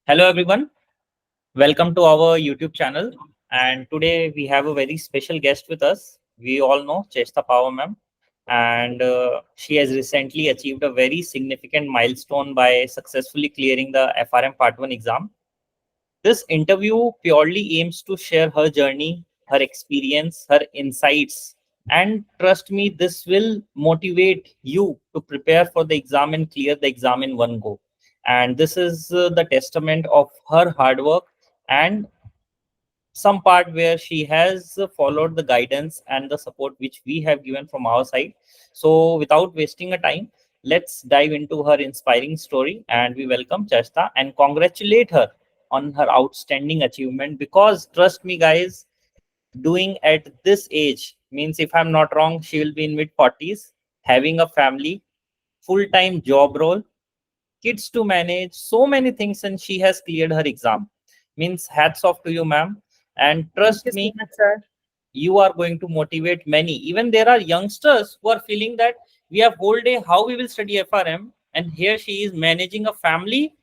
Hello everyone, welcome to our YouTube channel. And today we have a very special guest with us. We all know Chesta Power ma'am, and she has recently achieved a very significant milestone by successfully clearing the FRM Part 1 exam. This interview purely aims to share her journey, her experience, her insights, and trust me, this will motivate you to prepare for the exam and clear the exam in one go. And this is the testament of her hard work and some part where she has followed the guidance and the support which we have given from our side. So, without wasting a time, let's dive into her inspiring story and we welcome Chasta and congratulate her on her outstanding achievement because trust me, guys, doing at this age means if I'm not wrong, she will be in mid 40s, having a family, full time job role, kids to manage, so many things, and she has cleared her exam. Means hats off to you, ma'am. And Thank trust you so me, much, sir. you are going to motivate many. Even there are youngsters who are feeling that we have whole day, how we will study FRM, and here she is managing a family,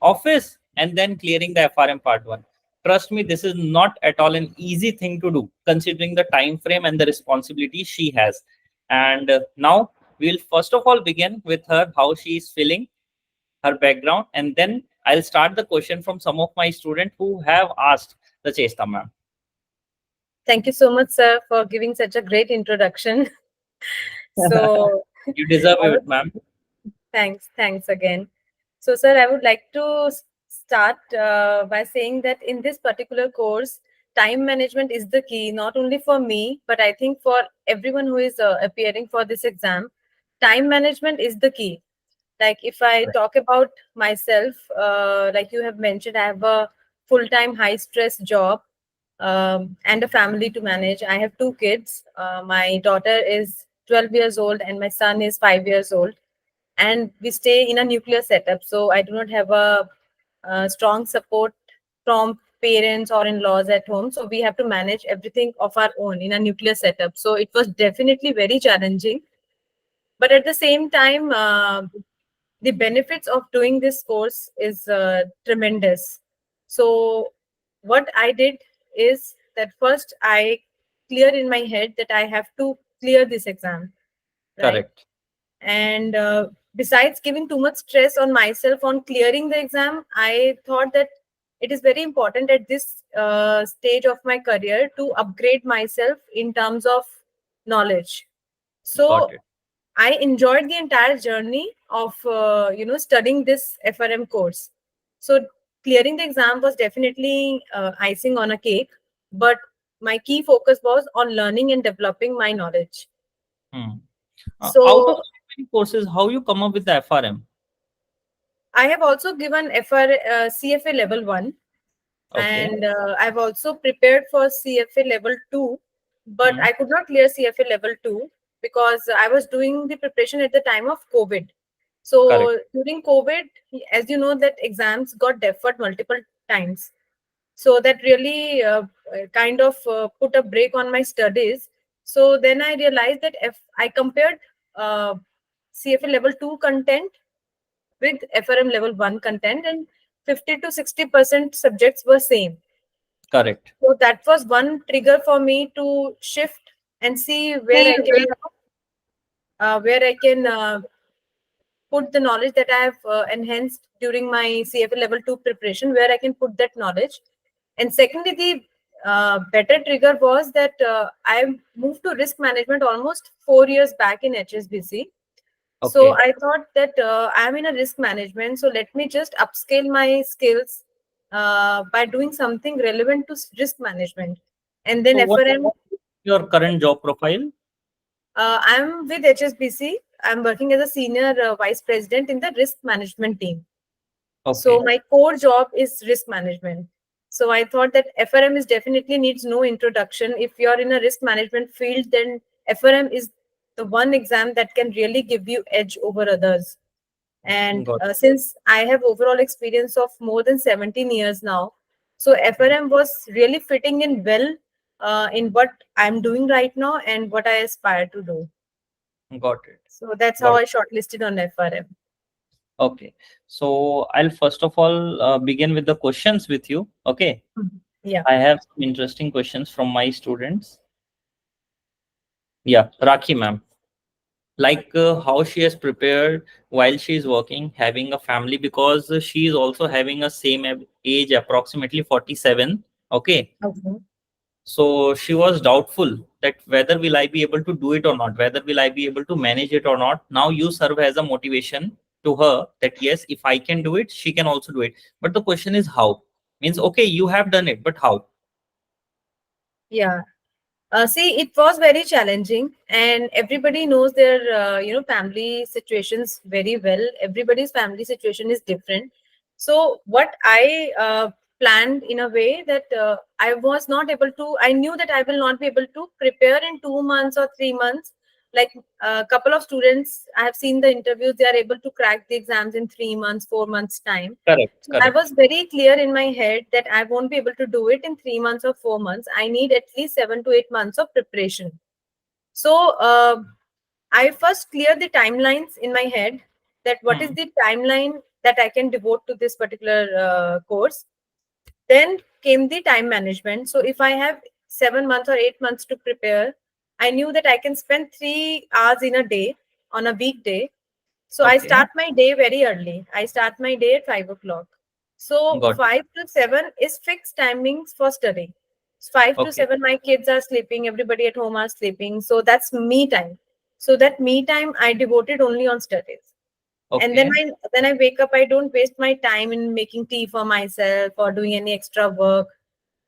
office, and then clearing the FRM part one. Trust me, this is not at all an easy thing to do, considering the time frame and the responsibility she has. And now we'll first of all begin with her how she is feeling, her background, and then I'll start the question from some of my students who have asked the Chesta ma'am. Thank you so much, sir, for giving such a great introduction. So, You deserve I it, would ma'am. thanks again. So, sir, I would like to start by saying that in this particular course, time management is the key, not only for me, but I think for everyone who is appearing for this exam. Time management is the key. Like if I Correct. talk about myself, like you have mentioned, I have a full-time high-stress job and a family to manage. I have two kids. My daughter is 12 years old and my son is 5 years old. And we stay in a nuclear setup. So I do not have a strong support from parents or in-laws at home. So we have to manage everything of our own in a nuclear setup. So it was definitely very challenging. But at the same time, the benefits of doing this course is tremendous. So what I did is that first I clear in my head that I have to clear this exam, right? Correct. And besides giving too much stress on myself on clearing the exam, I thought that it is very important at this stage of my career to upgrade myself in terms of knowledge. Got So it. I enjoyed the entire journey of studying this FRM course. So clearing the exam was definitely icing on a cake, but my key focus was on learning and developing my knowledge. Hmm. Out of So so many courses, how you come up with the FRM? I have also given CFA level 1, Okay. and I've also prepared for CFA level 2, but Hmm. I could not clear CFA level 2 because I was doing the preparation at the time of COVID. Correct. So during COVID, as you know, that exams got deferred multiple times. So that really kind of put a break on my studies. So then I realized that if I compared uh, CFA level 2 content with FRM level 1 content, and 50 to 60% subjects were same. Correct. So that was one trigger for me to shift and see where I can put the knowledge that I have enhanced during my CFA level 2 preparation, where I can put that knowledge. And secondly, the better trigger was that I moved to risk management almost 4 years back in HSBC. So Okay. I thought that I'm in a risk management, so let me just upscale my skills by doing something relevant to risk management. And then So FRM, what is your current job profile? I'm with HSBC. I'm working as a senior vice president in the risk management team. So Okay. my core job is risk management. So I thought that FRM is definitely needs no introduction. If you're in a risk management field, then FRM is the one exam that can really give you edge over others. And Got since I have overall experience of more than 17 years now, so FRM was really fitting in well in what I'm doing right now and what I aspire to do. it. Got it. So that's how Got I shortlisted on FRM. Okay. So I'll first of all begin with the questions with you. Okay. Yeah. I have some interesting questions from my students. Yeah, Rakhi ma'am. Like how she has prepared while she is working, having a family, because she is also having a same age, approximately 47. Okay. Okay. So she was doubtful that whether will I be able to do it or not, whether will I be able to manage it or not. Now you serve as a motivation to her that yes, if I can do it, she can also do it. But the question is how? Means okay, you have done it, but how? Yeah. See, it was very challenging, and everybody knows their family situations very well. Everybody's family situation is different. So what I planned in a way that I was not able to. I knew that I will not be able to prepare in 2 months or 3 months. Like a couple of students, I have seen the interviews. They are able to crack the exams in 3 months, 4 months time. Correct, So I correct. was very clear in my head that I won't be able to do it in 3 months or 4 months. I need at least 7 to 8 months of preparation. So I first cleared the timelines in my head, that what is Hmm. the timeline that I can devote to this particular course. Then came the time management. So if I have 7 months or 8 months to prepare, I knew that I can spend 3 hours in a day on a weekday. So I Okay, start my day very early. I start my day at 5 o'clock. So got it. 5 to 7 is fixed timings for study. 5 to 7, Okay, my kids are sleeping. Everybody at home are sleeping. So that's me time. So that me time I devoted only on studies. And then okay, I wake up. I don't waste my time in making tea for myself or doing any extra work.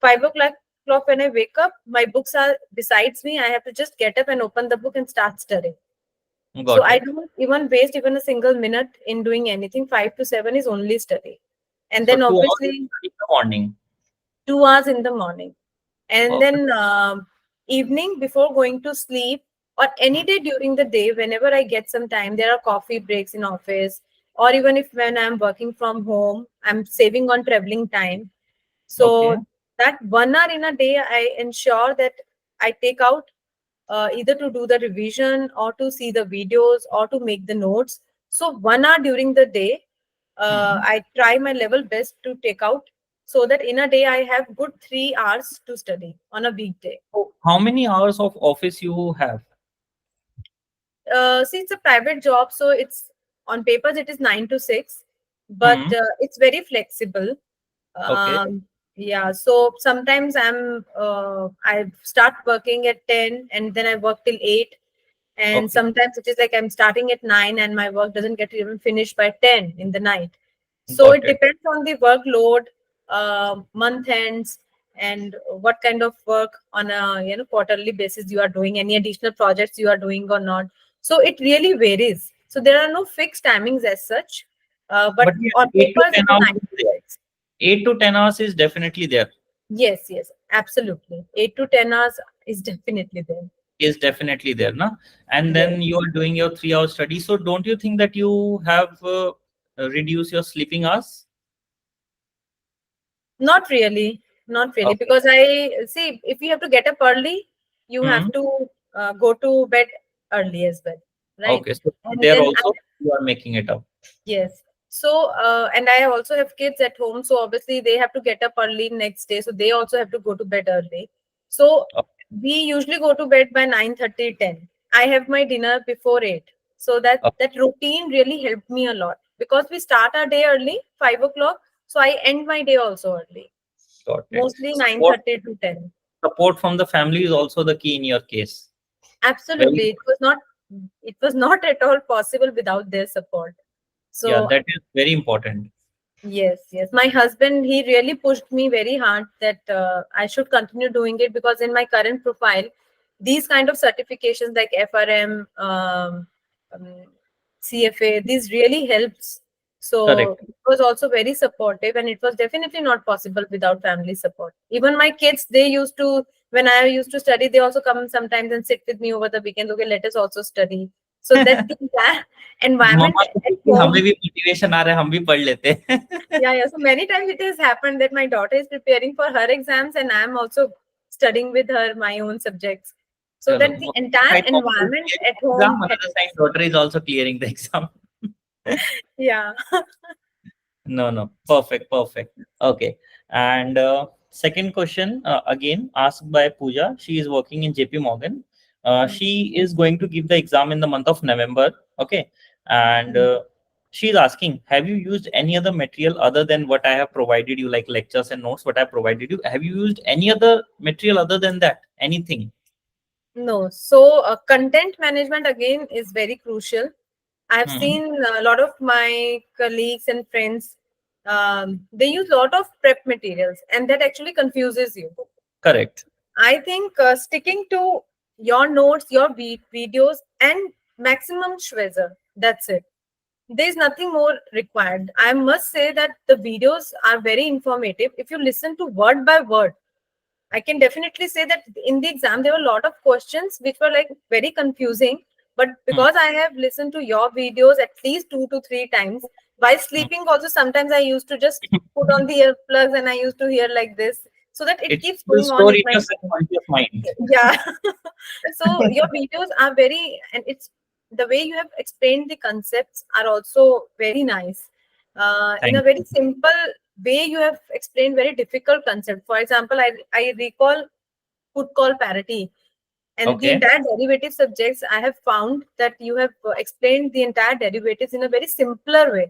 5 o'clock when I wake up, my books are besides me. I have to just get up and open the book and start studying. So got I it. don't even waste even a single minute in doing anything. 5 to 7 is only study. And So then 2 hours you obviously study in the morning. 2 hours in the morning. And Perfect. then evening before going to sleep, or any Hmm. day during the day, whenever I get some time, there are coffee breaks in office, or even if when I'm working from home, I'm saving on traveling time. Okay. So that 1 hour in a day, I ensure that I take out either to do the revision or to see the videos or to make the notes. So 1 hour during the day, Hmm. I try my level best to take out, so that in a day I have good 3 hours to study on a weekday. So how many hours of office you have? See, it's a private job, so it's on papers it is 9 to 6, but Hmm. it's very flexible. Okay. Yeah, so sometimes I start working at 10 and then I work till 8, and Okay. sometimes it is like I'm starting at 9 and my work doesn't get even finished by 10 in the night. So Got it it. depends on the workload, month ends, and what kind of work on a quarterly basis you are doing, any additional projects you are doing or not. So it really varies. So there are no fixed timings as such, but But yes, on 8 to papers it 10 is hours 9 is to there. 6. 8 to 10 hours is definitely there. Yes, yes, absolutely. 8 to 10 hours is definitely there. Is definitely there, na? And Yes. then you are doing your 3 hour study. So don't you think that you have reduced your sleeping hours? Not really, not really, Okay. because I see if you have to get up early, you Hmm. have to go to bed early as well, right? Okay. So And there then also you are making it up. yes. So, and I also have kids at home. So obviously they have to get up early next day. So they also have to go to bed early. So Okay. we usually go to bed by 9:30, 10. I have my dinner before 8. So Okay. that routine really helped me a lot, because we start our day early, 5 o'clock. So I end my day also early, Got it. mostly Support, 9:30 to 10. support from the family is also the key in your case. Very, Absolutely. It was not at all possible without their support. yeah, So that is very important. yes, yes. My husband, he really pushed me very hard that I should continue doing it, because in my current profile, these kind of certifications like FRM, um, CFA, these really helps. So Correct. it was also very supportive, and it was definitely not possible without family support. Even my kids, they used to, when I used to study, they also come sometimes and sit with me over the weekend. Okay, let us also study. So that the environment मम्मा को at देख के हमें home. भी motivation आ रहा है, हम भी पढ़ लेते हैं. Yeah, yeah. So many times it has happened that my daughter is preparing for her exams and I'm also studying with her my own subjects. So चलो, that the one entire side mom is environment clearing at the exam, home another helps. side daughter is also clearing the exam. Yeah. No, no. Perfect, perfect. Okay. And second question, again asked by Pooja. She is working in JP Morgan. Mm. She is going to give the exam in the month of November. Okay. And Mm. she's asking, have you used any other material other than what I have provided you, like lectures and notes, what I provided you? Have you used any other material other than that? Anything? No. So content management again is very crucial. I've Hmm. seen a lot of my colleagues and friends, they use a lot of prep materials, and that actually confuses you. Correct. I think sticking to your notes, your videos, and maximum Schwezer, that's it. There's nothing more required. I must say that the videos are very informative. If you listen to word by word, I can definitely say that in the exam, there were a lot of questions which were like very confusing. But Hmm. because I have listened to your videos at least 2 to 3 times, while Hmm. sleeping, also sometimes I used to just put on the earplugs and I used to hear like this so that it It keeps will going on store in in my your brain. subconscious mind. Yeah. So your videos are very, and it's the way you have explained the concepts are also very nice. In a Thank very you. simple way, you have explained very difficult concept. For example, I recall put call parity and the Okay. entire derivative subjects. I have found that you have explained the entire derivatives in a very simpler way.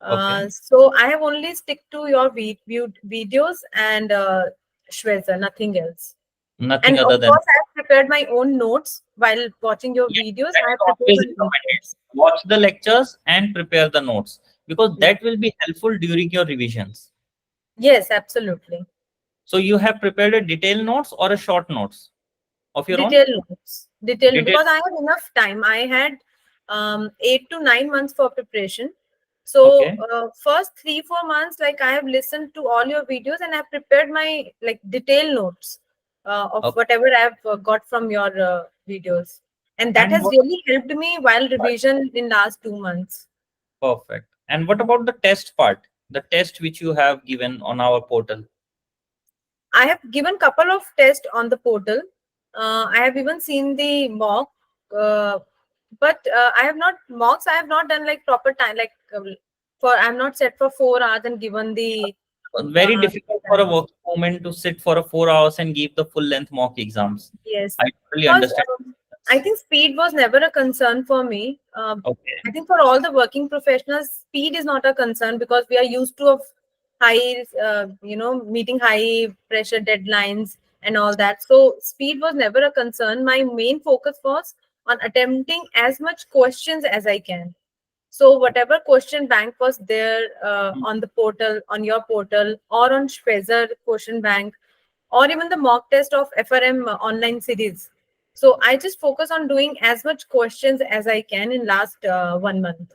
Okay. So I have only stick to your viewed videos and Shweza, nothing else. And Nothing of other than course, I have prepared my own notes while watching your yes, videos. that I is have prepared always my own recommended. notes. Watch the lectures and prepare the notes because Yeah. that will be helpful during your revisions. Yes, absolutely. So you have prepared a detailed notes or a short notes of your own? Detailed notes. Detailed Detailed. because I had enough time. I had 8 to 9 months for preparation. So Okay. first 3 4 months, like I have listened to all your videos and I've prepared my like detailed notes of Okay. whatever I've got from your videos, and that And has what? really helped me while revision in last 2 months. Perfect. And what about the test part? The test which you have given on our portal. I have given couple of tests on the portal. I have even seen the mock, uh, but I have not mocks. I have not done like proper time. Like for I'm not set for 4 hours and given the Very difficult for a exams. working woman to sit for a 4 hours and give the full length mock exams. Yes, I totally because understand. I think speed was never a concern for me. I Okay. think for all the working professionals, speed is not a concern because we are used to of high, meeting high pressure deadlines and all that. So speed was never a concern. My main focus was on attempting as much questions as I can. So whatever question bank was there on the portal, on your portal, or on Schwezer question bank, or even the mock test of FRM online series. So I just focus on doing as much questions as I can in last 1 month.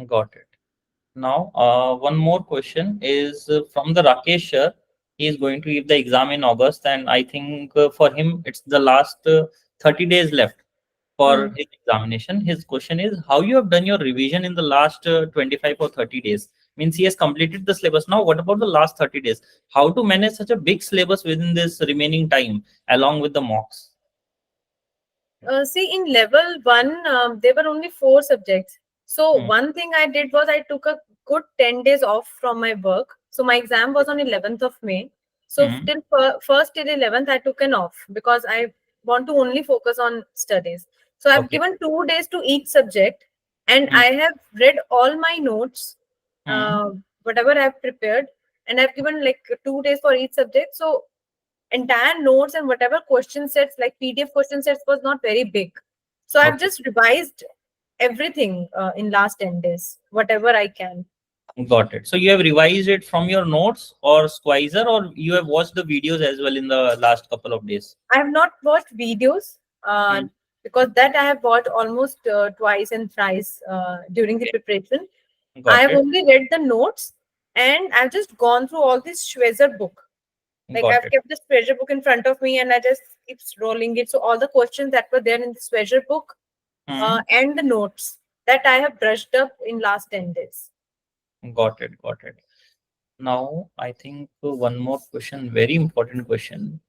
Got it. Now, one more question is from the Rakesh sir. He is going to give the exam in August, and I think for him it's the last 30 days left for Hmm. his examination. His question is how you have done your revision in the last 25 or 30 days. Means he has completed the syllabus. Now, what about the last 30 days? How to manage such a big syllabus within this remaining time along with the mocks? See, in level one, there were only 4 subjects. So Hmm. one thing I did was I took a good 10 days off from my work. So my exam was on 11th of May. So Hmm. till first till 11th, I took an off because I want to only focus on studies. So I've Okay. given 2 days to each subject, and Hmm. I have read all my notes, Hmm. whatever I've prepared, and I've given like 2 days for each subject. So entire notes and whatever question sets like PDF question sets was not very big. So I've Okay. just revised everything in last 10 days, whatever I can. Got it. So you have revised it from your notes or Squeezer, or you have watched the videos as well in the last couple of days? I have not watched videos Hmm. because that I have watched almost twice and thrice during the Okay. preparation. I Got have it. only read the notes and I've just gone through all this Schwezer book. Like Got I've it. kept this treasure book in front of me and I just keep scrolling it. So all the questions that were there in this treasure book Hmm. and the notes that I have brushed up in last 10 days. Got it. Got it. Now, I think one more question, very important question.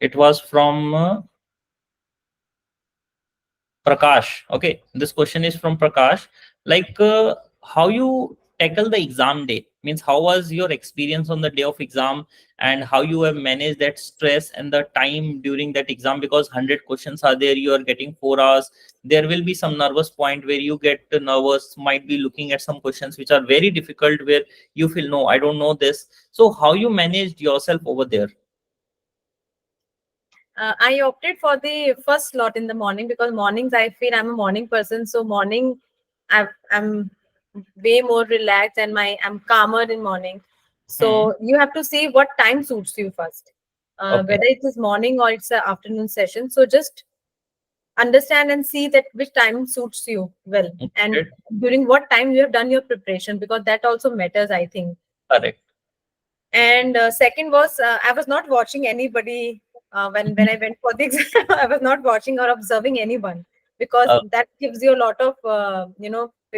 It was from Prakash. Okay, this question is from Prakash. Like, how you tackle the exam day? Means, how was your experience on the day of exam, and how you have managed that stress and the time during that exam? Because 100 questions are there, you are getting 4 hours. There will be some nervous point where you get nervous. Might be looking at some questions which are very difficult, where you feel no, I don't know this. So, how you managed yourself over there? I opted for the first slot in the morning because mornings I feel I'm a morning person. So morning, I'm way more relaxed and I'm calmer in morning. Hmm. So you have to see what time suits you first, Okay. whether it is morning or it's an afternoon session. So just understand and see that which time suits you well, and Good. during what time you have done your preparation, because that also matters, I think. Correct. And second was I was not watching anybody when I went for the exam. I was not watching or observing anyone, because Uh, that gives you a lot of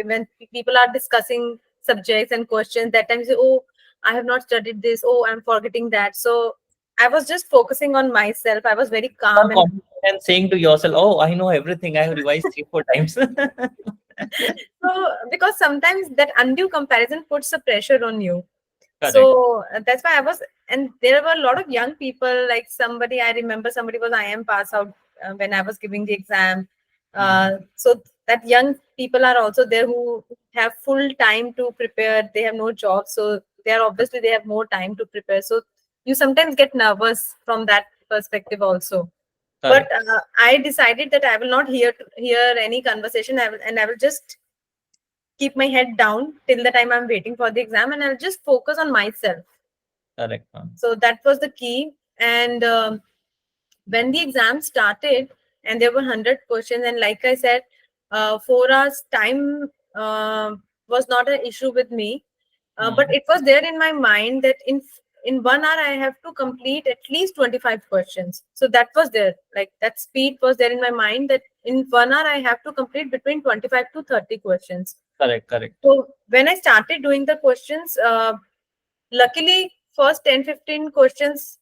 when people are discussing subjects and questions. That time you say, "Oh, I have not studied this. Oh, I'm forgetting that." So I was just focusing on myself. I was very more calm and confident and saying to yourself, "Oh, I know everything. I have revised 3, 4 times." so because sometimes that undue comparison puts a pressure on you. Correct. So that's why I was, and there were a lot of young people. Like somebody, I remember somebody was IM pass out when I was giving the exam. Hmm. So that young people are also there who have full time to prepare. They have no job, so they are obviously they have more time to prepare. So you sometimes get nervous from that perspective also. But Correct. I decided that I will not hear any conversation. I will just keep my head down till the time I'm waiting for the exam, and I'll just focus on myself. Correct, ma'am. So that was the key. And when the exam started, and there were 100 questions, and like I said, 4 hours time was not an issue with me, but Hmm. it was there in my mind that in 1 hour I have to complete at least 25 questions. So that was there, like that speed was there in my mind, that in 1 hour I have to complete between 25 to 30 questions. Correct. Correct. So when I started doing the questions, luckily first 10-15 questions,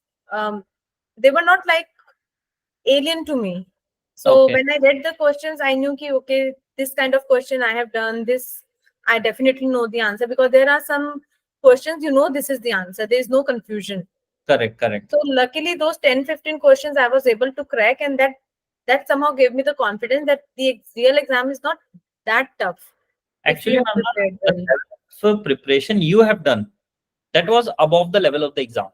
they were not like alien to me. So Okay. when I read the questions, I knew ki, okay, this kind of question I have done this, I definitely know the answer, because there are some questions, this is the answer, there is no confusion. Correct. Correct. So luckily those 10-15 questions I was able to crack, and that somehow gave me the confidence that the real exam is not that tough if you Actually, have ma'am, prepared the well. level of preparation you have done, that was above the level of the exam.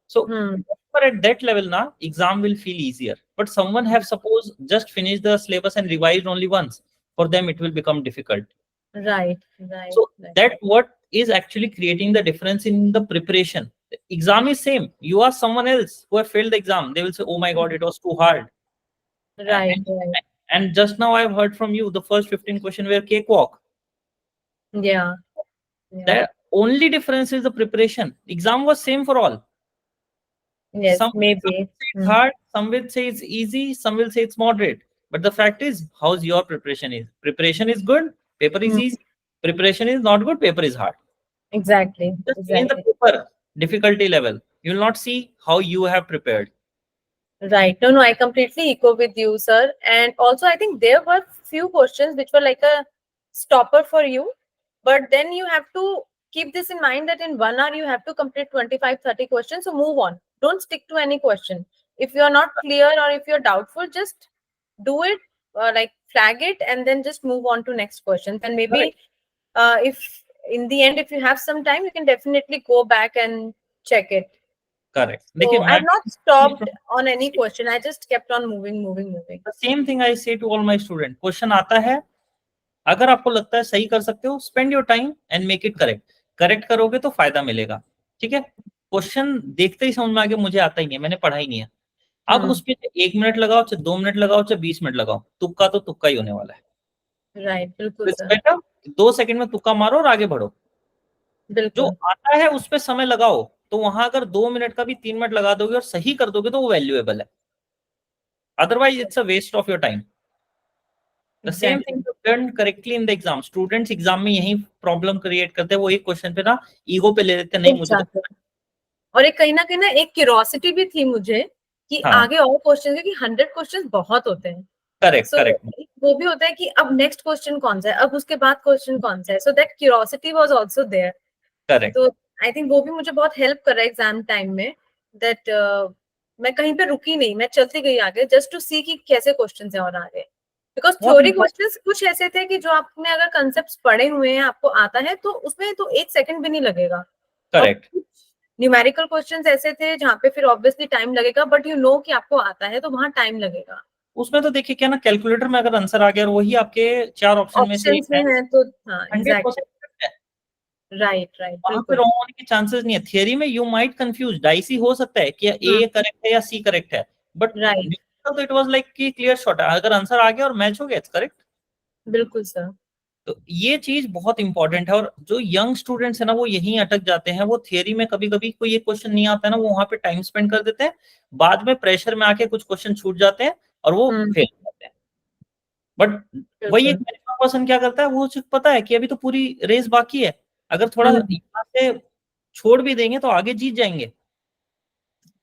So, Hmm. but at that level, now exam will feel easier. But someone have suppose just finished the syllabus and revised only once. For them, it will become difficult. Right, right, So right. that what is actually creating the difference in the preparation. The exam is same. You ask someone else who have failed the exam, they will say, "Oh my God, it was too hard." Right, And, right. and just now I've heard from you the first 15 question were cakewalk. Yeah, yeah. The only difference is the preparation. Exam was same for all. Yes, Some maybe. will say it's Hmm. hard, some will say it's easy, some will say it's moderate. But the fact is, how's your preparation is? Preparation is good, paper is Hmm. easy. Preparation is not good, paper is hard. Exactly, Just change the exactly. paper difficulty level. You will not see how you have prepared. Right. No, no, I completely echo with you, sir. And also, I think there were few questions which were like a stopper for you. But then you have to keep this in mind that in 1 hour you have to complete 25-30 questions. So move on. Don't stick to any question. If you're not clear or if you're doubtful, just do it, like flag it, and then just move on to next questions. And Correct. maybe if in the end, if you have some time, you can definitely go back and check it. Correct. देखिए So I मैं have not stopped on any question. I just kept on moving, moving, moving. the same thing I say to all my student. Question आता है, अगर आपको लगता है सही कर सकते हो, spend your time and make it correct. Correct करोगे तो फायदा मिलेगा. ठीक है. क्वेश्चन देखते ही समझ में आ गया मुझे आता ही नहीं है, मैंने पढ़ा ही नहीं है. अब Hmm. उस पे 1 मिनट लगाओ, चाहे 2 मिनट लगाओ, चाहे 20 मिनट लगाओ, तुक्का तो तुक्का ही होने वाला है. Right. बिल्कुल इट्स सर. बेटर 2 सेकंड में तुक्का मारो और आगे बढ़ो. जो बिल्कुल. आता है उस पे समय लगाओ, तो वहां अगर 2 मिनट का भी 3 मिनट लगा दोगे और सही कर दोगे तो वो वैल्यूएबल है. Otherwise it's a waste of your time. The same thing Exactly. Done correctly in the exam. Students exam में यही प्रॉब्लम क्रिएट करते हैं. वो एक क्वेश्चन पे ना ईगो पे ले लेते हैं, नहीं उठ मुझे तो. जाते हैं. और एक कहीं ना एक क्यूरोसिटी भी थी मुझे कि हाँ. आगे और क्वेश्चन, क्योंकि 100 क्वेश्चन बहुत होते हैं. करेक्ट So, करेक्ट वो भी होता है कि अब नेक्स्ट क्वेश्चन कौन सा है, अब उसके बाद क्वेश्चन कौन सा है, so that curiosity was also there. Correct. तो आई थिंक वो भी मुझे बहुत हेल्प कर रहा है एग्जाम टाइम में, दैट मैं कहीं पे रुकी नहीं, मैं चलती गई आगे जस्ट टू सी कि कैसे क्वेश्चन है और आगे। बिकॉज बहुत थ्योरी इम्पोर्टेंट। क्वेश्चंस कुछ ऐसे थे कि जो आपने अगर कंसेप्ट पढ़े हुए हैं, आपको आता है, तो उसमें तो 1 सेकंड भी नहीं लगेगा। और करेक्ट। कुछ न्यूमेरिकल क्वेश्चंस ऐसे थे जहाँ पे फिर ऑब्वियसली टाइम लगेगा, बट यू नो कि आपको आता है तो वहां टाइम लगेगा। उसमें तो देखिए क्या ना, कैलकुलेटर में अगर आंसर आ गया और वही आपके 4 ऑप्शन में से एक ऑप्शंस में है, है तो हाँ, 100% एग्जैक्टली। है। राइट राइट, वहां पे बिल्कुल। रॉन्ग होने के चांसेस नहीं है। थियरी में यू माइट कंफ्यूज, डाइसी हो सकता है कि ए करेक्ट है या सी करेक्ट है, बट राइट, तो इट वाज लाइक कि क्लियर शॉट है, अगर आंसर आ गया और मैच हो गया इट्स करेक्ट। बिल्कुल सर। तो ये चीज बहुत इंपॉर्टेंट है, और जो यंग स्टूडेंट्स है ना वो यहीं अटक जाते हैं। वो थियरी में कभी कभी कोई एक क्वेश्चन नहीं आता है ना, वो वहां पे टाइम स्पेंड कर देते हैं, बाद में प्रेशर में आके कुछ क्वेश्चन छूट जाते हैं और वो फेल हो जाते हैं। बट वही एक बिल्कुल। मैक्सिमम पर्सन क्या करता है, वो उसे पता है कि अभी तो पूरी रेस बाकी है, अगर थोड़ा हम्म। यहाँ से छोड़ भी देंगे तो आगे जीत जाएंगे।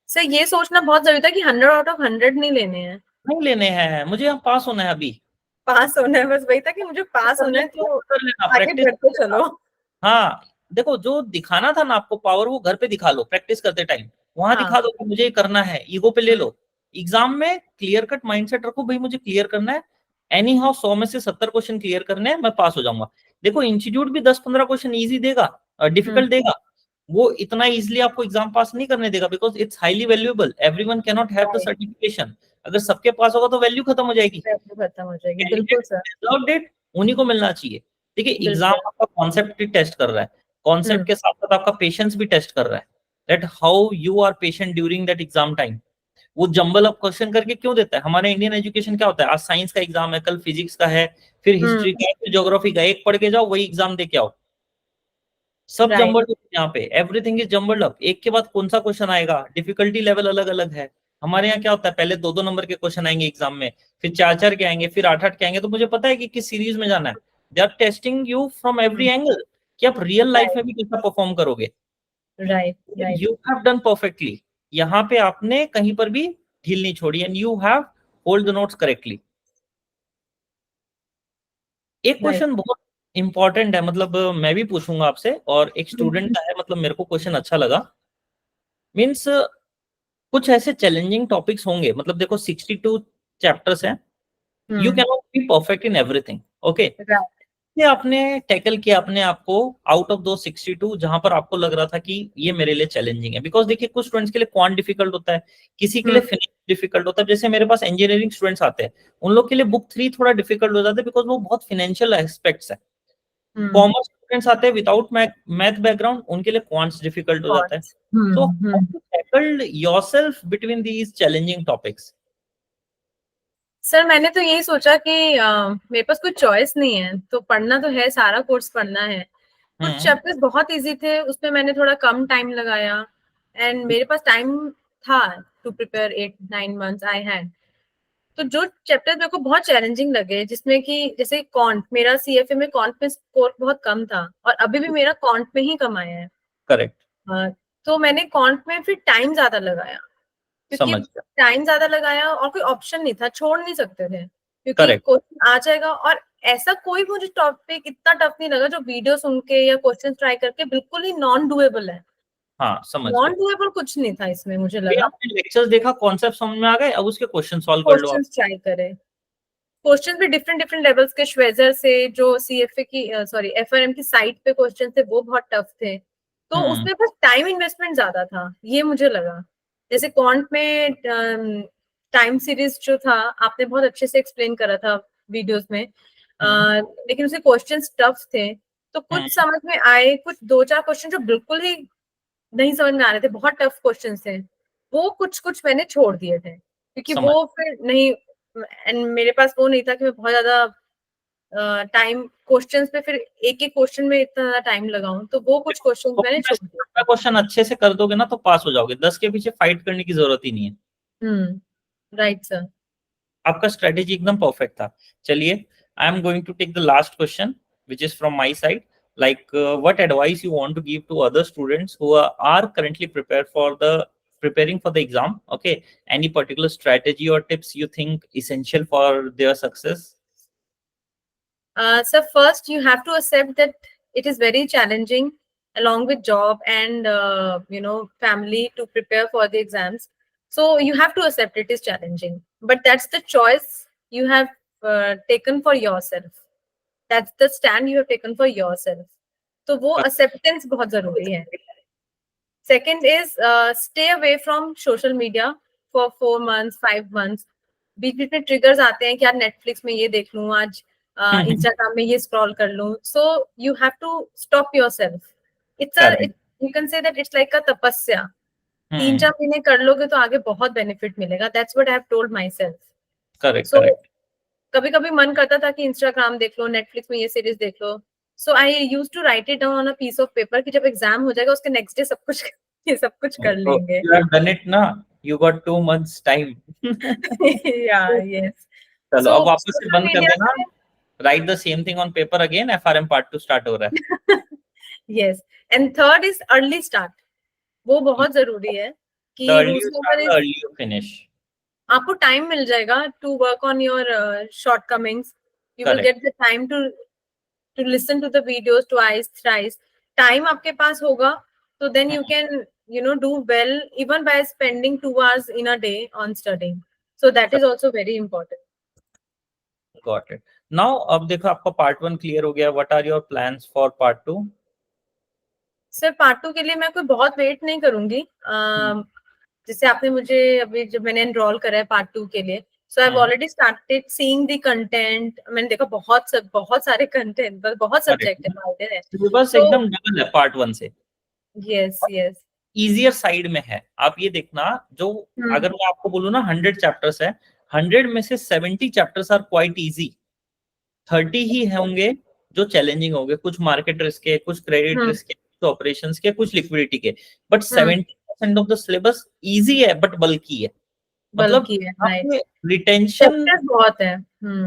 सर ये सोचना बहुत जरूरी था कि 100 आउट ऑफ 100 नहीं लेने हैं, नहीं लेने हैं, मुझे यहाँ पास होना है अभी। पास होना है, बस वही था कि मुझे पास होना है, तो कर लेना, आगे प्रैक्टिस बढ़ते कर लेना। चलो। हाँ, देखो जो दिखाना था ना आपको पावर, वो घर पे दिखा लो प्रैक्टिस करते टाइम, वहां हाँ। दिखा दो कि मुझे ये करना है, ईगो पे ले हम्म, लो। एग्जाम में क्लियर कट माइंडसेट रखो, भाई मुझे क्लियर करना है, एनी हाउ 100 में से 70 क्वेश्चन क्लियर करने हैं, मैं पास हो जाऊंगा। देखो इंस्टीट्यूट भी 10-15 क्वेश्चन इजी देगा, हम्म, डिफिकल्ट देगा, वो इतना इजीली आपको एग्जाम पास नहीं करने देगा, because it's highly valuable, everyone can not have the right. Certification. अगर सबके पास होगा तो वैल्यू खत्म हो जाएगी। वैल्यू खत्म हो जाएगी, बिल्कुल कैंडिडेट सर। डिजर्व्ड इट, उन्हीं को मिलना चाहिए। देखिए एग्जाम बिल्कुल। आपका कॉन्सेप्ट ही टेस्ट कर रहा है, कॉन्सेप्ट हम्म। के साथ साथ आपका पेशेंस भी टेस्ट कर रहा है, that how you are patient during that exam time. वो जंबल अप क्वेश्चन करके क्यों देता है? हमारे इंडियन एजुकेशन क्या होता है, आज साइंस का एग्जाम है, कल फिजिक्स का है, फिर हिस्ट्री हम्म। का है, फिर ज्योग्राफी का, एक पढ़ के जाओ वही एग्जाम दे के आओ। सब राइट। जम्बल्ड यहाँ पे, एवरीथिंग इज जम्बल्ड अप, एक के बाद कौन सा क्वेश्चन आएगा, डिफिकल्टी लेवल अलग अलग है। हमारे यहाँ क्या होता है, पहले 2-2 नंबर के क्वेश्चन आएंगे एग्जाम में, फिर 4-4 के आएंगे, फिर 8-8 के आएंगे, तो मुझे पता है कि किस सीरीज में जाना है। They are testing you from every angle, कि आप रियल लाइफ में राइट भी कैसा परफॉर्म करोगे। Right right. You have done perfectly, यहाँ पे आपने कहीं पर भी ढील नहीं छोड़ी, and you have hold the notes correctly. एक राइट। क्वेश्चन बहुत इंपॉर्टेंट है, मतलब मैं भी पूछूंगा आपसे, और एक स्टूडेंट का है, मतलब मेरे को क्वेश्चन अच्छा लगा। मीन्स कुछ ऐसे चैलेंजिंग टॉपिक्स होंगे, मतलब देखो 62 चैप्टर्स हैं, you hmm. Can not be perfect in everything, okay. Right. ये आपने टैकल किया अपने आप को आउट ऑफ दो 62, जहां पर आपको लग रहा था कि ये मेरे लिए चैलेंजिंग है, बिकॉज देखिए कुछ स्टूडेंट्स के लिए क्वांट डिफिकल्ट होता है, किसी के लिए हम्म। फिनिश डिफिकल्ट होता है। जैसे मेरे पास इंजीनियरिंग स्टूडेंट्स आते हैं, उन लोग के लिए बुक 3 थोड़ा डिफिकल्ट हो जाता है, बिकॉज वो बहुत फाइनेंशियल एस्पेक्ट्स है। हम्म। कॉमर्स स्टूडेंट्स आते हैं विदाउट मैथ बैकग्राउंड, उनके लिए क्वांट्स डिफिकल्ट हो जाता है। Cons. So hmm. How hmm. To tackle yourself between these challenging topics? Sir मैंने तो यही सोचा कि मेरे पास कोई चॉइस नहीं है, तो पढ़ना तो है, सारा कोर्स पढ़ना है। कुछ हम्म। चैप्टर्स बहुत इजी थे, उसमें मैंने थोड़ा कम टाइम लगाया, एंड मेरे पास टाइम था to prepare 8-9 months I had. तो जो चैप्टर्स मेरे को बहुत चैलेंजिंग लगे, जिसमें कि जैसे कॉन्ट, मेरा सीएफए में कॉन्ट में स्कोर बहुत कम था, और अभी भी मेरा कॉन्ट में ही कम आया है। करेक्ट। अ, तो मैंने कॉन्ट में फिर टाइम ज्यादा लगाया, क्योंकि समझ गया। टाइम ज्यादा लगाया और कोई ऑप्शन नहीं था, छोड़ नहीं सकते थे, क्योंकि करेक्ट। क्वेश्चन आ जाएगा। और ऐसा कोई मुझे टॉपिक इतना टफ नहीं लगा जो वीडियो सुन के या क्वेश्चन ट्राई करके बिल्कुल ही नॉन डुएबल है। हाँ समझ नॉन गया। डुएबल कुछ नहीं था इसमें, मुझे फिर लगा। आपने लेक्चर्स देखा, कॉन्सेप्ट समझ में आ गए, अब उसके क्वेश्चन सॉल्व कर लो आप। क्वेश्चन ट्राई करे, क्वेश्चन भी डिफरेंट डिफरेंट लेवल्स के, श्वेजर से, जो सीएफए की सॉरी एफआरएम की साइट पे क्वेश्चन थे वो बहुत टफ थे। तो हम्म। उसमें बस टाइम इन्वेस्टमेंट ज्यादा था, ये मुझे लगा। जैसे क्वांट में टाइम सीरीज जो था, आपने बहुत अच्छे से एक्सप्लेन करा था वीडियोस में, हम्म। लेकिन उसके क्वेश्चंस टफ थे। तो हम्म। कुछ समझ में आए, कुछ 2-4 क्वेश्चन जो बिल्कुल ही नहीं समझ में आ रहे थे, बहुत टफ क्वेश्चन थे, वो कुछ कुछ मैंने छोड़ दिए थे, क्योंकि समझ। वो फिर नहीं, एंड मेरे पास वो नहीं था कि मैं बहुत ज्यादा टाइम क्वेश्चंस पे फिर एक एक क्वेश्चन में इतना ज्यादा टाइम लगाऊं, तो वो कुछ क्वेश्चंस मैंने छोड़ दिए। क्वेश्चन अच्छे से कर दोगे ना तो पास हो जाओगे, 10 के पीछे फाइट करने की जरूरत ही नहीं है। Right sir. आपका स्ट्रेटेजी एकदम परफेक्ट था। चलिए, I am going to take the last question which is from my side, like what advice you want to give to other students who are currently prepared for the preparing for the exam, okay, any particular strategy or tips you think essential for their success? So first, you have to accept that it is very challenging, along with job and family, to prepare for the exams. So you have to accept it is challenging, but that's the choice you have taken for yourself. That's the stand you have taken for yourself. तो वो acceptance बहुत जरूरी है. Second is stay away from social media for 4 months, 5 months. बीच बीच में triggers आते हैं कि यार Netflix में ये देख लूं आज, Instagram में ये scroll कर लूं. So you have to stop yourself. You can say that it's like a tapasya. 3-4 महीने कर लोगे तो आगे बहुत benefit मिलेगा. That's what I have told myself. Correct, So correct. कभी कभी मन करता था कि Instagram देख लो, Netflix में ये series देख लो. So I used to write it down on a piece of paper कि जब एग्जाम हो जाएगा उसके नेक्स्ट डे सब कुछ ये सब कुछ कर So लेंगे. you have done it ना, you got 2 months time. Yeah, yes. चलो So अब वापस से social बंद कर media देना, में write the same thing on paper again, FRM part 2 start हो रहा है. yes. And third is early start. वो बहुत जरूरी है कि The early you whosoever start, the is, early you finish. आपको टाइम मिल जाएगा to work on your shortcomings. You will Correct. get the time to listen to the videos twice, thrice. Time आपके पास होगा, so then you can do well even by spending 2 hours in a day on studying. So that is also very important. Got it. Now अब देखो आपका part 1 clear हो गया. What are your plans for part 2? Sir part 2 के लिए मैं कोई बहुत वेट नहीं करूंगी. जैसे आपने मुझे अभी जब मैंने एनरोल करा है पार्ट 2 के लिए, so I have already started seeing the content. मैंने देखा बहुत सारे कंटेंट, बहुत सब्जेक्ट है. सिलेबस तो एकदम डबल है पार्ट 1 से. Yes yes. इजियर साइड में है. आप ये देखना, जो अगर मैं आपको बोलूँ ना 100 चैप्टर्स है, 100 में से 70 चैप्टर्स आर क्वाइट इजी. 30 ही होंगे जो चैलेंजिंग होंगे. कुछ मार्केट रिस्क के, कुछ क्रेडिट रिस्क के, कुछ ऑपरेशंस के, कुछ लिक्विडिटी के. But 70% of the syllabus easy है बट बल्की है. मतलब रिटेंशन बहुत है.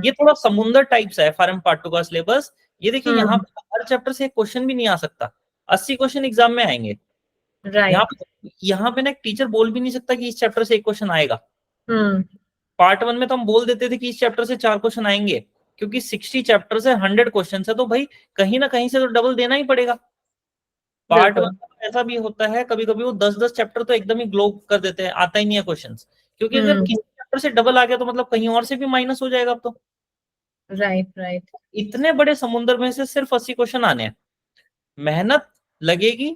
ये थोड़ा समुंदर टाइप्स है एफआरएम पार्ट 2 का सिलेबस. ये देखिए यहाँ पे हर चैप्टर से एक क्वेश्चन भी नहीं आ सकता. 80 क्वेश्चन एग्जाम में आएंगे. यहाँ पे ना एक टीचर बोल भी नहीं सकता कि इस चैप्टर से एक क्वेश्चन आएगा. पार्ट 1 में तो हम बोल देते थे कि इस चैप्टर से 4 क्वेश्चन आएंगे, क्योंकि 60 चैप्टर से 100 क्वेश्चन है, तो भाई कहीं ना कहीं से तो डबल देना ही पड़ेगा. पार्ट 1 में ऐसा भी होता है कभी कभी वो 10-10 चैप्टर तो एकदम ही ग्लो कर देते हैं, आता ही नहीं है क्वेश्चन. क्योंकि अगर किसी चैप्टर से डबल आ गया तो मतलब कहीं और से भी माइनस हो जाएगा. अब तो राइट. इतने बड़े समुद्र में से सिर्फ 80 क्वेश्चन आने हैं. मेहनत लगेगी,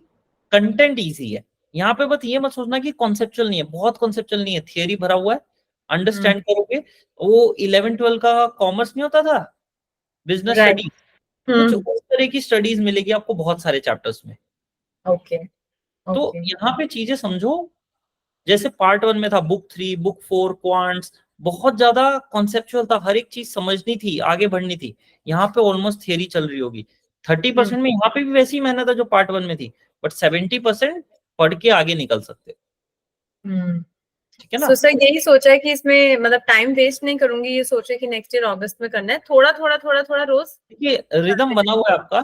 कंटेंट इजी है. यहाँ पे बस ये मत सोचना कि कॉन्सेप्चुअल नहीं है. बहुत कॉन्सेप्चुअल नहीं है, थियरी भरा हुआ है. अंडरस्टैंड करोगे. वो 11-12 का कॉमर्स नहीं होता था, बिजनेस स्टडीज, कुछ उस तरह की स्टडीज मिलेगी आपको बहुत सारे चैप्टर्स में. तो यहाँ पे चीजें समझो. जैसे पार्ट 1 में था बुक 3, बुक 4 क्वांट्स, बहुत ज्यादा कॉन्सेप्चुअल था, हर एक चीज समझनी थी, आगे बढ़नी थी. यहाँ पे ऑलमोस्ट थियरी चल रही होगी. 30% में यहाँ पे भी वैसी मेहनत है जो पार्ट 1 में थी, बट 70% पढ़ के आगे निकल सकते. ठीक है ना. सर यही सोचा है कि इसमें मतलब टाइम वेस्ट नहीं करूंगी. ये सोचे कि नेक्स्ट ईयर अगस्त में करना है. थोड़ा थोड़ा रोज. देखिए रिदम बना हुआ है आपका.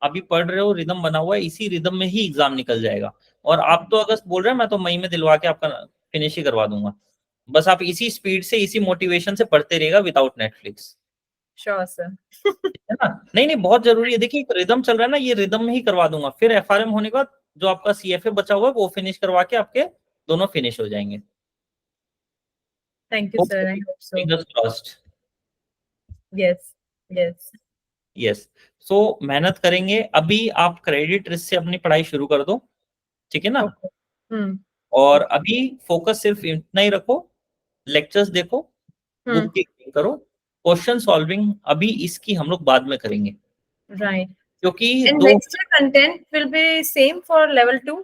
अभी पढ़ रहे हो, रिदम बना हुआ है, इसी रिदम में ही एग्जाम निकल जाएगा. और आप तो अगस्त बोल रहे हैं, मैं तो मई में दिलवा के आपका फिनिश ही करवा दूंगा. बस आप इसी स्पीड से, इसी मोटिवेशन से पढ़ते रहेगा विदाउट नेटफ्लिक्स. Sure sir. है ना. नहीं नहीं, बहुत जरूरी है. देखिए रिदम चल रहा है ना, ये रिदम में ही करवा दूंगा. फिर एफआरएम होने के बाद जो आपका सीएफए बचा हुआ है वो फिनिश करवा के आपके दोनों फिनिश हो जाएंगे. Thank you sir. I hope so. Fingers crossed. Yes yes yes. So मेहनत करेंगे. अभी आप क्रेडिट रिस्क से अपनी पढ़ाई शुरू कर दो. ठीक है ना. और अभी फोकस सिर्फ इतना ही रखो. लेक्चर्स देखो, बुक की करो, क्वेश्चन सॉल्विंग अभी इसकी हम लोग बाद में करेंगे. राइट. क्योंकि next year content will be same for level 2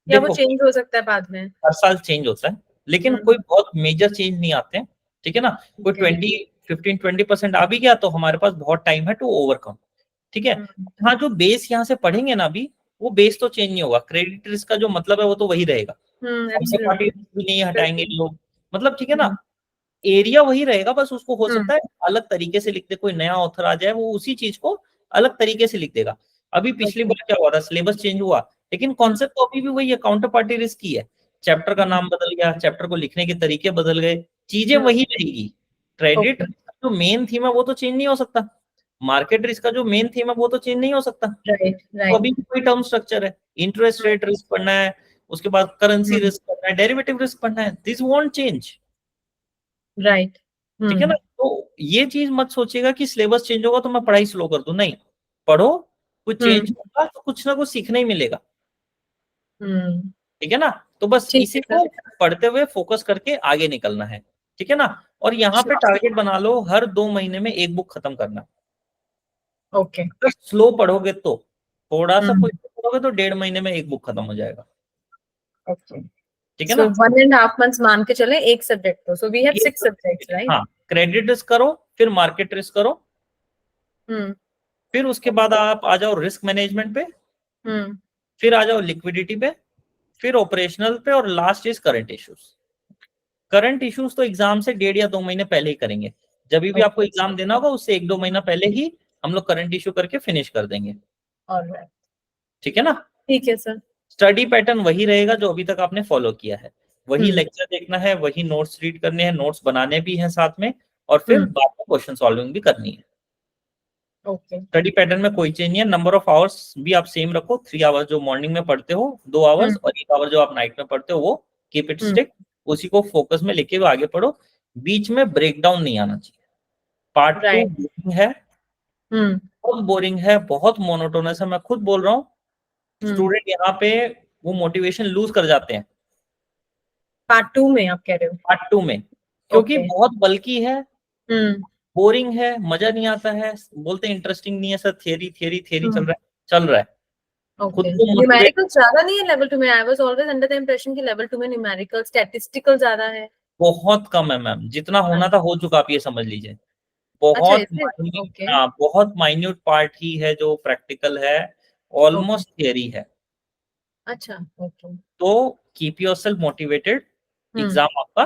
या वो चेंज हो सकता है बाद में. हर साल चेंज होता है, लेकिन कोई बहुत मेजर चेंज नहीं आते हैं. ठीक है ना. कोई 15-20% आ भी गया तो हमारे पास बहुत टाइम है टू ओवरकम. ठीक है. हाँ, जो बेस यहाँ से पढ़ेंगे ना अभी, वो बेस तो चेंज नहीं होगा. क्रेडिट रिस्क का जो मतलब है वो तो वही रहेगा. भी नहीं हटाएंगे लोग, मतलब. ठीक है ना. एरिया वही रहेगा, बस उसको हो सकता है अलग तरीके से लिख दे. कोई नया ऑथर आ जाए, वो उसी चीज को अलग तरीके से लिख देगा. अभी पिछली बार क्या हुआ था, सिलेबस चेंज हुआ, लेकिन कॉन्सेप्ट तो अभी भी वही है, काउंटर पार्टी रिस्क की है. चैप्टर का नाम बदल गया, चैप्टर को लिखने के तरीके बदल गए, चीजें वही रहेगी। क्रेडिट जो मेन थीम है वो तो चेंज नहीं हो सकता, मार्केट रिस्क का जो मेन थीम है वो तो चेंज नहीं हो सकता। राइट तो राइट अभी भी कोई टर्म स्ट्रक्चर है, इंटरेस्ट रेट रिस्क पढ़ना है, उसके बाद करेंसी रिस्क पढ़ना है, डेरिवेटिव रिस्क पढ़ना है, दिस वोंट चेंज। राइट। ठीक है ना? तो ये चीज मत सोचिएगा कि सिलेबस चेंज होगा तो मैं पढ़ाई स्लो कर दूं, नहीं, पढ़ो, कुछ चेंज होगा तो कुछ ना कुछ सीखने ही मिलेगा। ठीक है ना? तो बस ठीक इसी है को सर। पढ़ते हुए फोकस करके आगे निकलना है। ठीक है ना? और यहाँ पे टारगेट बना लो, हर 2 महीने में एक बुक खत्म करना। ओके। अगर स्लो पढ़ोगे तो, थोड़ा सा कुछ पढ़ोगे तो 1.5 महीने में एक बुक खत्म हो जाएगा। ओके। ठीक है सो ना? 1.5 months मान के चले एक सब्जेक्ट को, so we have 6 subjects, right? हाँ, क्रेडिट रिस्क करो, फिर मार्केट रिस्क करो, फिर उसके बाद आप आ जाओ रिस्क मैनेजमेंट पे, फिर आ जाओ लिक्विडिटी पे, फिर ऑपरेशनल पे, और last is current issues. Current issues तो एग्जाम से 1.5 या 2 महीने पहले ही करेंगे। जब भी आपको एग्जाम देना होगा उससे 1-2 महीना पहले ही हम लोग करंट इश्यू करके फिनिश कर देंगे। ऑलराइट। ठीक है ना? ठीक है सर। स्टडी पैटर्न वही रहेगा जो अभी तक आपने फॉलो किया है, वही लेक्चर देखना है, वही नोट्स रीड करने हैं, नोट्स बनाने भी हैं साथ में, और फिर बाद में क्वेश्चन सॉल्विंग भी करनी है। ओके। स्टडी पैटर्न में कोई चेंज नहीं है, नंबर ऑफ आवर्स भी आप सेम रखो, 3 आवर्स जो मॉर्निंग में पढ़ते हो, 2 आवर्स, और 1 आवर जो आप नाइट में पढ़ते हो, वो कीप इट स्टिक, उसी को फोकस में लेके आगे पढ़ो। बीच में ब्रेक डाउन नहीं आना चाहिए। Part 2 right. बोरिंग है, बहुत बोरिंग है, बहुत मोनोटोनस है, मैं खुद बोल रहा हूँ। स्टूडेंट यहाँ पे वो मोटिवेशन लूज कर जाते हैं पार्ट 2 में आप कह रहे हो? पार्ट 2 में, क्योंकि ओके। बहुत बल्कि है, बोरिंग है, मजा नहीं आता है, बोलते हैं इंटरेस्टिंग नहीं है सर, थियरी थियरी थियरी चल रहा है, चल रहा है। खुद ओके। को मोटिवेट, न्यूमेरिकल ज्यादा नहीं है लेवल 2 में? I was always under the impression कि लेवल 2 में न्यूमेरिकल स्टैटिस्टिकल ज्यादा है। बहुत कम है मैम, जितना होना था हो चुका, आप ये समझ लीजिए। अच्छा, बहुत इसे? Minute, okay. हाँ, बहुत माइन्यूट पार्ट ही है जो प्रैक्टिकल है, ओके। ऑलमोस्ट थियरी है। अच्छा। ओके। तो कीप योरसेल्फ मोटिवेटेड, हम्म। एग्जाम आपका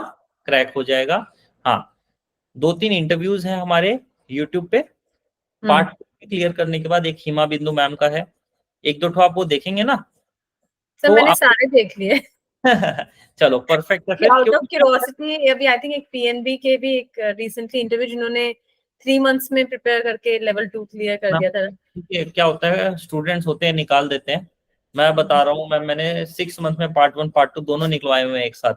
क्रैक हो जाएगा। हाँ, 2-3 इंटरव्यूज हैं हमारे यूट्यूब पे, पार्ट क्लियर करने के बाद एक हिमा बिंदु मैम का है, 1-2 ठो आप वो देखेंगे ना, सर तो मैंने आप सारे देख लिए। चलो परफेक्ट है फिर, आउट ऑफ क्योंकि क्यूरियोसिटी अभी आई थिंक एक पीएनबी के भी एक रिसेंटली इंटरव्यू जिन्होंने 3 months में प्रिपेयर करके लेवल 2 क्लियर कर दिया था। ये क्या होता है, स्टूडेंट्स होते हैं निकाल देते हैं, मैं बता रहा हूँ मैंने 6 मंथ में पार्ट 1 पार्ट 2 दोनों निकलवाए हुए हैं एक साथ।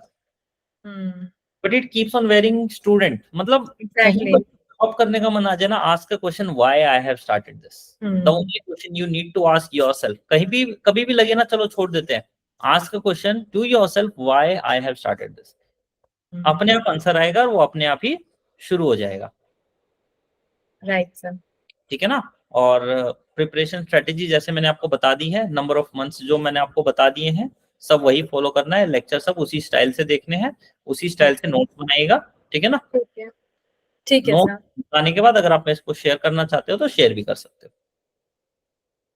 But it keeps on varying student, मतलब कहीं एग्जैक्टली। पर जॉब करने का मन आ जाए ना, ask a question why I have started this, the only question you need to ask yourself. कहीं भी कभी भी लगे ना चलो छोड़ देते हैं, ask a question to yourself why I have started this, अपने आप आंसर आएगा और वो अपने आप ही शुरू हो जाएगा। Right sir. ठीक है ना? और प्रिपरेशन स्ट्रेटेजी जैसे मैंने आपको बता दी है, नंबर ऑफ मंथ्स जो मैंने आपको बता दिए हैं, सब वही फॉलो करना है, लेक्चर सब उसी स्टाइल से देखने हैं, उसी स्टाइल से नोट्स बनाएगा। ठीक है ना? ठीक है। ठीक है नोट सर। बनाने के बाद अगर आप इसको शेयर करना चाहते हो तो शेयर भी कर सकते हो।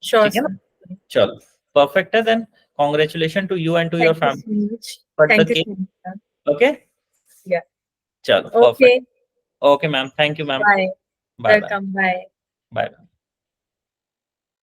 श्योर ठीक है ना? सर। चलो, परफेक्ट है then, congratulation to you and to your thank you family so much. For the thank you cake. So much sir. Okay, yeah. चलो okay. Perfect. Okay ma'am, thank you ma'am, bye. Bye bye, welcome. Bye. Bye.